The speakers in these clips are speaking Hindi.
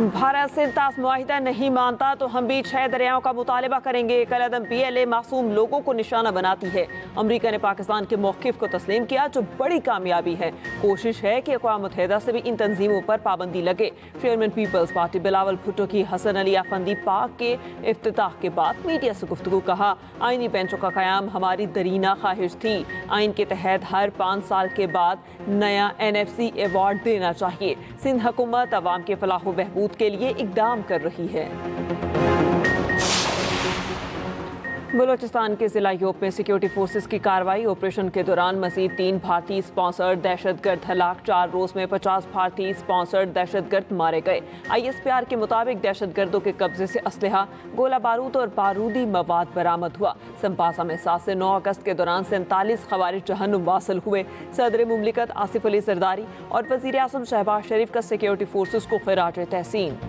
भारत सिंध तास मुआहिदा नहीं मानता तो हम भी 6 दरियाओं का मुतालबा करेंगे। कलअदम PLA मासूम लोगों को निशाना बनाती है। अमरीका ने पाकिस्तान के मौक़िफ़ को तस्लीम किया, जो बड़ी कामयाबी है। कोशिश है कि अक़वाम मुत्तहिदा से भी इन तंजीमों पर पाबंदी लगे। चेयरमैन पीपल्स पार्टी बिलावल भुट्टो की हसन अली अफंदी पाक के इफ्तिताह के बाद मीडिया से गुफ्तगू कहा, आइनी बेंचों का क़याम हमारी दरीना ख्वाहिश थी। आइन के तहत हर 5 साल के बाद नया NFC अवार्ड देना चाहिए। सिंध हुकूमत अवाम के फलाह व बहबूद के लिए इक़दाम कर रही है। बलोचिस्तान के ज़िला योब में सिक्योरिटी फोर्सेस की कार्रवाई। ऑपरेशन के दौरान मज़ीद 3 भारतीय स्पॉन्सर्ड दहशतगर्द हलाक। 4 रोज़ में 50 भारतीय स्पॉन्सर्ड दहशतगर्द मारे गए। ISPR के मुताबिक दहशतगर्दों के कब्जे से असलहा, गोला बारूद और बारूदी मवाद बरामद हुआ। संपासा में 7 से 9 अगस्त के दौरान 47 खवारिज जहन्नुम वासिल हुए। सदर मुमलिकत आसिफ अली जरदारी और वज़ीर आज़म शहबाज शरीफ का सिक्योरिटी फोर्सेस को खिराज तहसीन।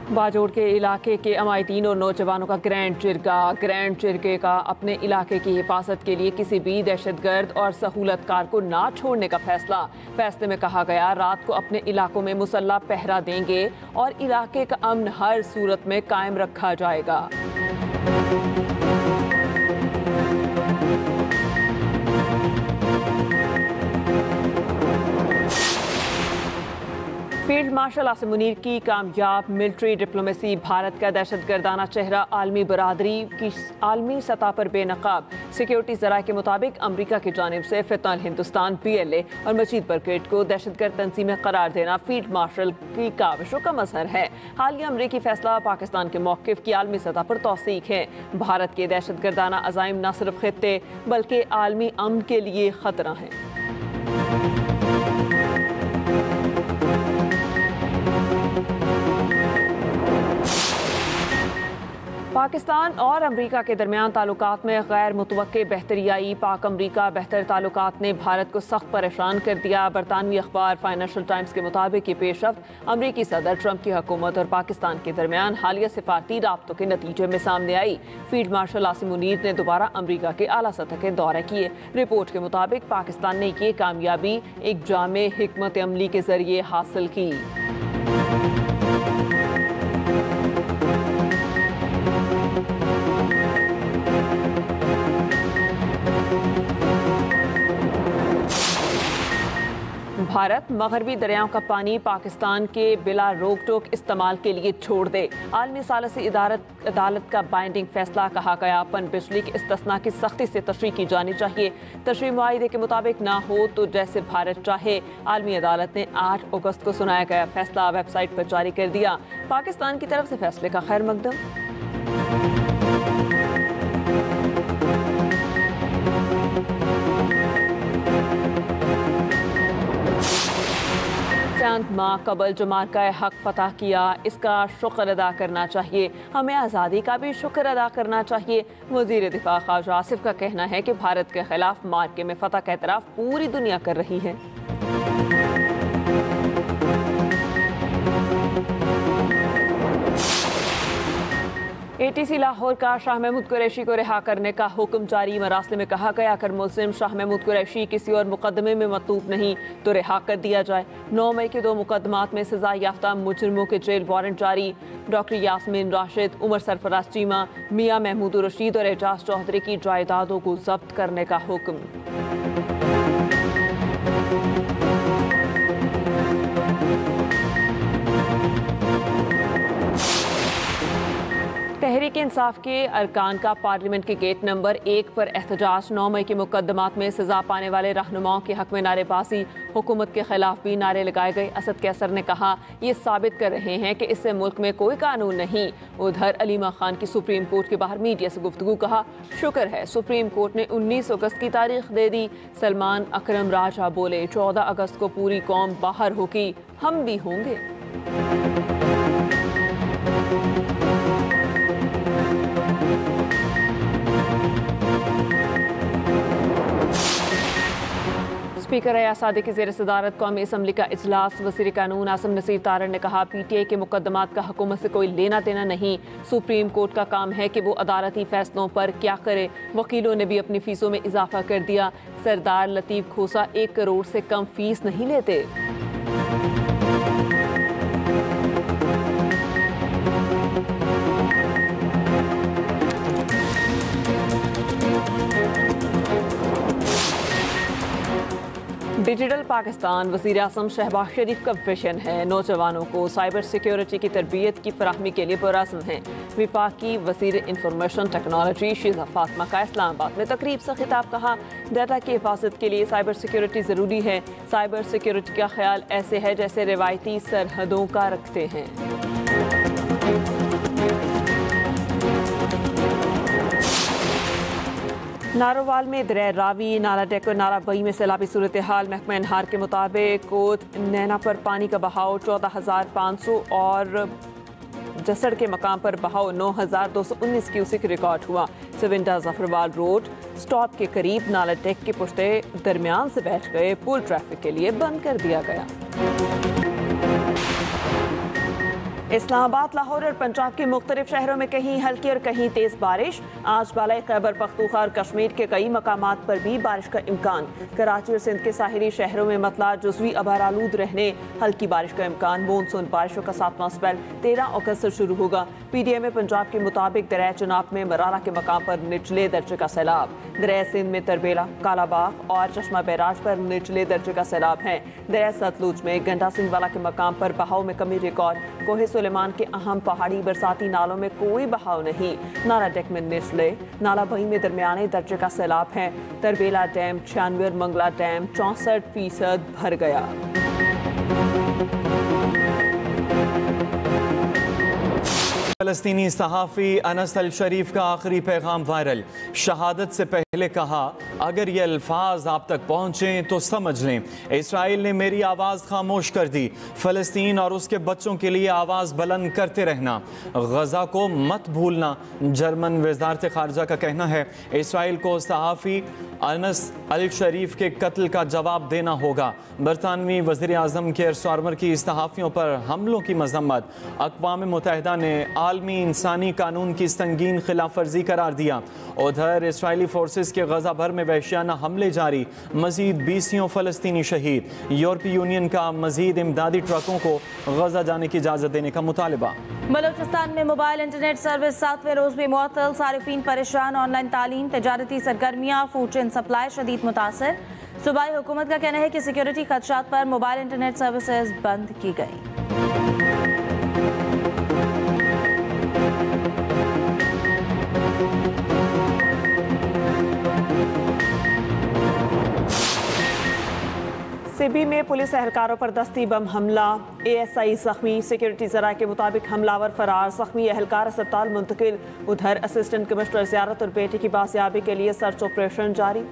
बाजोड़ के इलाके के अमायदीन और नौजवानों का ग्रैंड जिरगे का अपने इलाके की हिफाजत के लिए किसी भी दहशतगर्द और सहूलतकार को ना छोड़ने का फैसले में कहा गया, रात को अपने इलाकों में मुसल्ला पहरा देंगे और इलाके का अमन हर सूरत में कायम रखा जाएगा। फील्ड मार्शल आसिम मुनीर की कामयाब मिलिट्री डिप्लोमेसी। भारत का दहशतगर्दाना चेहरा आलमी बरादरी की आलमी सतह पर बेनकाब। सिक्योरिटी ज़राए के मुताबिक अमरीका की जानिब से फितनल हिंदुस्तान PLA और मजीद ब्रिगेड को दहशतगर्द तंजीमें करार देना फील्ड मार्शल की काविशों का मजहर है। हालिया अमरीकी फैसला पाकिस्तान के मौक़िफ़ की आलमी सतह पर तौसीक है। भारत के दहशतगर्दाना अज़ाइम न सिर्फ खित्ते बल्कि आलमी अमन के लिए ख़तरा है। पाकिस्तान और अमरीका के दरमियान ताल्लुकात में गैर मुतवक्के बेहतरी आई। पाक अमरीका बेहतर ताल्लुकात ने भारत को सख्त परेशान कर दिया। बरतानवी अखबार फाइनेंशियल टाइम्स के मुताबिक ये पेशरफ्त अमरीकी सदर ट्रंप की हुकूमत और पाकिस्तान के दरमियान हालिया सिफारती राब्तों के नतीजे में सामने आई। फील्ड मार्शल आसिम मुनीर ने दोबारा अमरीका के आला सतह के दौरे किए। रिपोर्ट के मुताबिक पाकिस्तान ने ये कामयाबी एक जामे हिकमत अमली के जरिए हासिल की। भारत मगरबी दरियाओं का पानी पाकिस्तान के बिला रोक टोक इस्तेमाल के लिए छोड़ दे। आलमी सालसी अदालत का बाइंडिंग फैसला। कहा गया, पन बिजली के इस्तिस्ना की सख्ती से तशरीह की जानी चाहिए। तशरीह मुआहिदे के मुताबिक ना हो तो जैसे भारत चाहे। आलमी अदालत ने 8 अगस्त को सुनाया गया फैसला वेबसाइट पर जारी कर दिया। पाकिस्तान की तरफ से फैसले का खैर मकदम। चंद माह कबल जो मार्का हक फतह किया, इसका शुक्र अदा करना चाहिए। हमें आज़ादी का भी शुक्र अदा करना चाहिए। वज़ीर दिफा ख्वाजा आसिफ का कहना है कि भारत के खिलाफ मार्के में फतह का एतराफ़ पूरी दुनिया कर रही है। ATC लाहौर का शाह महमूद कुरैशी को रिहा करने का हुक्म जारी। मरासले में कहा गया, अगर मुल्ज़िम शाह महमूद कुरैशी किसी और मुकदमे में मतलूब नहीं तो रिहा कर दिया जाए। 9 मई के 2 मुकदमात में सजा याफ्ता मुजरिमों के जेल वारंट जारी। डॉक्टर यास्मीन राशिद, उमर सरफराज चीमा, मियाँ महमूद रशीद और एजाज चौधरी की जायदादों को जब्त करने का हुक्म। तहरीक इंसाफ के अरकान का पार्लियामेंट के गेट नंबर 1 पर एहतजाज। 9 मई के मुकदमात में सजा पाने वाले रहनुमाओं के हक में नारेबाजी। हुकूमत के खिलाफ भी नारे लगाए गए। असद कैसर ने कहा, ये साबित कर रहे हैं कि इससे मुल्क में कोई कानून नहीं। उधर अलीमा खान की सुप्रीम कोर्ट के बाहर मीडिया से गुफ्तगू। कहा, शुक्र है सुप्रीम कोर्ट ने 19 अगस्त की तारीख दे दी। सलमान अकरम राजा बोले, 14 अगस्त को पूरी कौम बाहर होगी, हम भी होंगे। स्पीकर अयाज सादिक की ज़ेर सदारत कौमी असम्बली का इजलास। वज़ीर कानून आसिम नसीर तारड़ ने कहा, PTI के मुकदमात का हुकूमत से कोई लेना देना नहीं। सुप्रीम कोर्ट का काम है कि वो अदालती फैसलों पर क्या करे। वकीलों ने भी अपनी फीसों में इजाफा कर दिया। सरदार लतीफ़ खोसा 1 करोड़ से कम फीस नहीं लेते। डिजिटल पाकिस्तान वज़ीर आज़म शहबाज शरीफ का विजन है। नौजवानों को साइबर सिक्योरिटी की तरबियत की फराहमी के लिए पुरअज़्म हैं। विफाकी वज़ीर इंफॉर्मेशन टेक्नोलॉजी शीज़ा फातिमा का इस्लामाबाद में तकरीब से खिताब। कहा, डाटा की हिफाजत के लिए साइबर सिक्योरिटी ज़रूरी है। साइबर सिक्योरिटी का ख्याल ऐसे है जैसे रिवायती सरहदों का रखते हैं। नारोवाल में दरिया रावी, नाला डेक और नाला बई में सैलाबी सूरत हाल। महकमा एनहार के मुताबिक कोट नैना पर पानी का बहाव 14,500 और जसड़ के मकाम पर बहाव 9,219 क्यूसिक रिकॉर्ड हुआ। सिविंडा जफरवाल रोड स्टॉप के करीब नाला डेक के पुश्ते दरमियान से बैठ गए। पुल ट्रैफिक के लिए बंद कर दिया गया। इस्लामाबाद, लाहौर और पंजाब के मुख्तलिफ शहरों में कहीं हल्की और कहीं तेज बारिश। आज बालाई खैबर पख्तूनख्वा और कश्मीर के कई मकामात पर भी बारिश का इम्कान। कराची और सिंध के साहिली शहरों में मतला जुज़वी अबारालूद रहने, हल्की बारिश का इम्कान। मानसून बारिशों का 7वां स्पेल 13 अगस्त से शुरू होगा। PDM पंजाब के मुताबिक दरिया चनाब में मराला के मकाम पर निचले दर्जे का सैलाब। दरिया सिंध में तरबेला, कालाबाग और चश्मा बैराज पर निचले दर्जे का सैलाब है। दरिया सतलुज में गंडा सिंह वाला के मकाम पर बहाव में कमी रिकॉर्ड। कोहे सुलेमान के अहम पहाड़ी बरसाती नालों में कोई बहाव नहीं। नाला डेक में निचले, नाला बही में दरमियाने दर्जे का सैलाब है। तरबेला डैम 96 और मंगला डैम 64% भर गया। फ़लस्तीनी सहाफ़ी अनस अल शरीफ का आखिरी पैगाम वायरल। शहादत से पहले कहा, अगर ये अल्फाज आप तक पहुँचें तो समझ लें इसराइल ने मेरी आवाज़ खामोश कर दी। फ़लस्तीन और उसके बच्चों के लिए आवाज़ बुलंद करते रहना, गज़ा को मत भूलना। जर्मन वज़ारत ख़ारजा का कहना है, इसराइल को सहाफ़ी अनस अल शरीफ के कत्ल का जवाब देना होगा। बरतानवी वज़ीर आज़म केयर स्टारमर की सहाफ़ियों पर हमलों की मज़म्मत। अक़वाम मुत्तहिदा ने आलमी इंसानी कानून की संगीन खिलाफ वर्जी करार दिया। उधर इसराइली फोर्सेस के गजा भर में वहशियाना हमले जारी, मजीद 20 फ़लस्तीनी शहीद। यूरोपीय यूनियन का मजीद इमदादी ट्रकों को गजा जाने की इजाज़त देने का मुतालबा। बलोचिस्तान में मोबाइल इंटरनेट सर्विस 7वें रोज भी मुअत्तल, सारिफीन परेशान। ऑनलाइन तालीम, तजारती सरगर्मियाँ, फूड चेन सप्लाई शदीद मुतासर। सूबाई हुकूमत का कहना है कि सिक्योरिटी खदशात पर मोबाइल इंटरनेट सर्विसेज बंद की गई। सिबी में पुलिस एहलकारों पर दस्ती बम हमला, ASI जख्मी। सिक्योरिटी ज़राए के मुताबिक हमलावर फरार, जख्मी एहलकार अस्पताल मुंतकिल। उधर असिस्टेंट कमिश्नर ज़ियारत और बेटे की बासियाबी के लिए सर्च ऑपरेशन जारी।